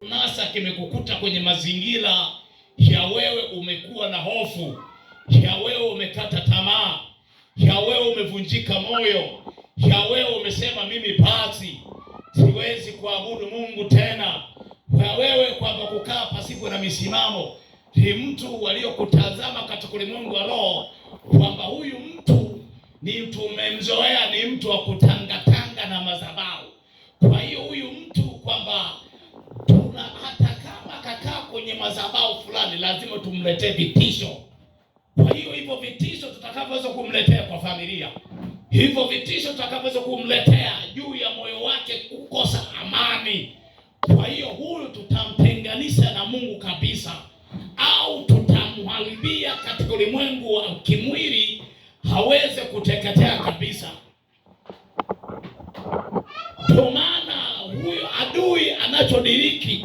nasa kimekukuta kwenye mazingira ya wewe umekuwa na hofu, ya wewe umekata tamaa, ya wewe umevunjika moyo, ya wewe umesema mimi basi siwezi kuabudu Mungu tena, ya wewe kwamba kukaa pasipo na misimamo, ni mtu waliokutazama katika ulimwengu wa roho kwamba huyu mtu ni mtu umemzoea, ni mtu wa kutangatanga na madhabahu. Kwa hiyo huyu mtu kwamba hata kama kakaa kwenye madhabahu fulani lazima tumletee vitisho. Kwa hiyo hivyo vitisho tutakavyoweza kumletea kwa familia, hivyo vitisho tutakavyoweza kumletea juu ya moyo wake kukosa amani, kwa hiyo huyu tutamtenganisha na Mungu kabisa, au tutamharibia katika ulimwengu wa kimwili haweze kuteketea kabisa. Kwa maana huyo adui anachodiriki